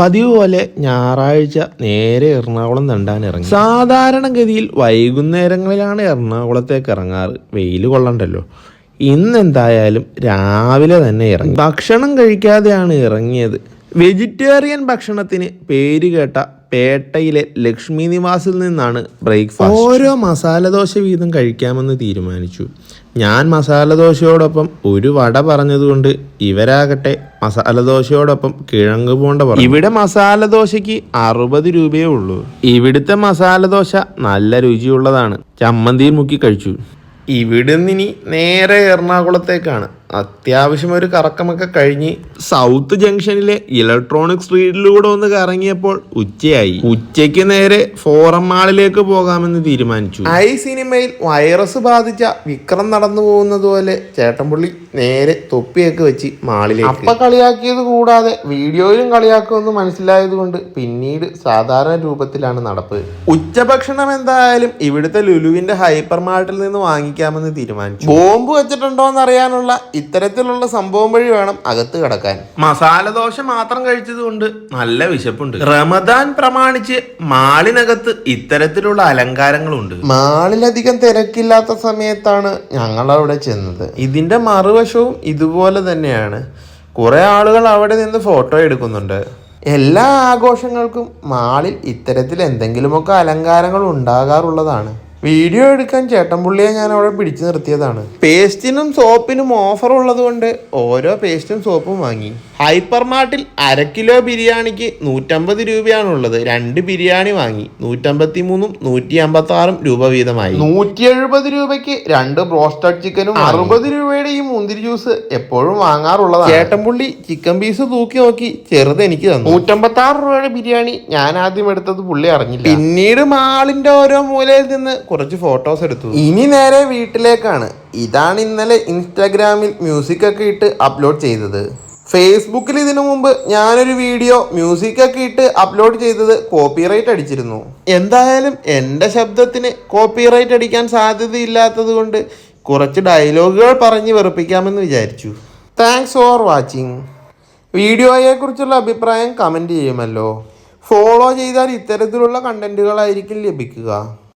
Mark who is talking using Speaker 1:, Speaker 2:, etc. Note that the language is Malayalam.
Speaker 1: പതിവ് പോലെ ഞായറാഴ്ച നേരെ എറണാകുളം തണ്ടാൻ ഇറങ്ങി. സാധാരണഗതിയിൽ വൈകുന്നേരങ്ങളിലാണ് എറണാകുളത്തേക്ക് ഇറങ്ങാറ്, വെയിൽ കൊള്ളണ്ടല്ലോ. ഇന്നെന്തായാലും രാവിലെ തന്നെ ഇറങ്ങി. ഭക്ഷണം കഴിക്കാതെയാണ് ഇറങ്ങിയത്. വെജിറ്റേറിയൻ ഭക്ഷണത്തിന് പേര് കേട്ട പേട്ടയിലെ ലക്ഷ്മി നിവാസിൽ നിന്നാണ് ബ്രേക്ക്ഫാസ്റ്റ്. ഓരോ മസാലദോശ വീതം കഴിക്കാമെന്ന് തീരുമാനിച്ചു. ഞാൻ മസാലദോശയോടൊപ്പം ഒരു വട പറഞ്ഞതുകൊണ്ട് ഇവരാകട്ടെ മസാലദോശയോടൊപ്പം കിഴങ്ങ് പോണ്ട പറഞ്ഞു. ഇവിടെ മസാലദോശയ്ക്ക് 60 രൂപയേ ഉള്ളൂ. ഇവിടുത്തെ മസാലദോശ നല്ല രുചിയുള്ളതാണ്. ചമ്മന്തിയിൽ മുക്കി കഴിച്ചു. ഇവിടുന്ന് ഇനി നേരെ എറണാകുളത്തേക്കാണ്. അത്യാവശ്യം ഒരു കറക്കമൊക്കെ കഴിഞ്ഞ് സൗത്ത് ജംഗ്ഷനിലെ ഇലക്ട്രോണിക് സ്ട്രീറ്റിലൂടെ ഒന്ന് കറങ്ങിയപ്പോൾ ഉച്ചയായി. ഉച്ചയ്ക്ക് നേരെ ഫോറം മാളിലേക്ക് പോകാമെന്ന് തീരുമാനിച്ചു. സിനിമയിൽ വൈറസ് ബാധിച്ച വിക്രം നടന്നു പോകുന്നത് പോലെ ചേട്ടൻപുള്ളി നേരെ തൊപ്പിയൊക്കെ വെച്ച് മാളിലേക്ക്. അപ്പ കളിയാക്കിയത് കൂടാതെ വീഡിയോയിലും കളിയാക്കുമെന്ന് മനസ്സിലായത് കൊണ്ട് പിന്നീട് സാധാരണ രൂപത്തിലാണ് നടപ്പ്. ഉച്ചഭക്ഷണം എന്തായാലും ഇവിടുത്തെ ലുലുവിന്റെ ഹൈപ്പർ മാർട്ടിൽ നിന്ന് വാങ്ങിക്കാമെന്ന് തീരുമാനിച്ചു. ബോംബ് വെച്ചിട്ടുണ്ടോ എന്നറിയാനുള്ള ഇത്തരത്തിലുള്ള സംഭവം വഴി വേണം അകത്ത് കിടക്കാൻ. മസാലദോശ മാത്രം കഴിച്ചത് കൊണ്ട് നല്ല വിശപ്പുണ്ട്. റമദാൻ പ്രമാണിച്ച് മാളിനകത്ത് ഇത്തരത്തിലുള്ള അലങ്കാരങ്ങളുണ്ട്. മാളിലധികം തിരക്കില്ലാത്ത സമയത്താണ് ഞങ്ങൾ അവിടെ ചെന്നത്. ഇതിന്റെ മറുവശവും ഇതുപോലെ തന്നെയാണ്. കുറെ ആളുകൾ അവിടെ നിന്ന് ഫോട്ടോ എടുക്കുന്നുണ്ട്. എല്ലാ ആഘോഷങ്ങൾക്കും മാളിൽ ഇത്തരത്തിൽ എന്തെങ്കിലുമൊക്കെ അലങ്കാരങ്ങൾ ഉണ്ടാകാറുള്ളതാണ്. വീഡിയോ എടുക്കാൻ ചേട്ടൻപുള്ളിയെ ഞാൻ അവിടെ പിടിച്ചു നിർത്തിയതാണ്. പേസ്റ്റിനും സോപ്പിനും ഓഫർ ഉള്ളത് കൊണ്ട് ഓരോ പേസ്റ്റും സോപ്പും വാങ്ങി. ഹൈപ്പർ മാർട്ടിൽ 1/2 കിലോ ബിരിയാണിക്ക് 150 രൂപയാണുള്ളത്. 2 ബിരിയാണി വാങ്ങി. 153ഉം 156ഉം രൂപ വീതമായി. 170 രൂപയ്ക്ക് 2 ബ്രോസ്റ്റഡ് ചിക്കനും 60 രൂപയുടെ ഈ മുന്തിരി ജ്യൂസ് എപ്പോഴും വാങ്ങാറുള്ളതാണ്. ചേട്ടൻപുള്ളി ചിക്കൻ പീസ് തൂക്കി നോക്കി ചെറുത് എനിക്ക് തന്നു. 156 രൂപയുടെ ബിരിയാണി ഞാൻ ആദ്യം എടുത്തത് പുള്ളി അറിഞ്ഞില്ല. പിന്നീട് മാളിന്റെ ഓരോ മൂലയിൽ നിന്ന് കുറച്ച് ഫോട്ടോസ് എടുത്തു. ഇനി നേരെ വീട്ടിലേക്കാണ്. ഇതാണ് ഇന്നലെ ഇൻസ്റ്റാഗ്രാമിൽ മ്യൂസിക് ഒക്കെ ഇട്ട് അപ്ലോഡ് ചെയ്തത്. ഫേസ്ബുക്കിൽ ഇതിനു മുമ്പ് ഞാനൊരു വീഡിയോ മ്യൂസിക് ഒക്കെ ഇട്ട് അപ്ലോഡ് ചെയ്തത് കോപ്പിറൈറ്റ് അടിച്ചിരുന്നു. എന്തായാലും എൻ്റെ ശബ്ദത്തിന് കോപ്പിറൈറ്റ് അടിക്കാൻ സാധ്യതയില്ലാത്തത് കൊണ്ട് കുറച്ച് ഡയലോഗുകൾ പറഞ്ഞ് വെറുപ്പിക്കാമെന്ന് വിചാരിച്ചു. Thanks for watching. വീഡിയോയെക്കുറിച്ചുള്ള അഭിപ്രായം കമൻറ്റ് ചെയ്യുമല്ലോ. ഫോളോ ചെയ്താൽ ഇത്തരത്തിലുള്ള കണ്ടന്റുകളായിരിക്കും ലഭിക്കുക.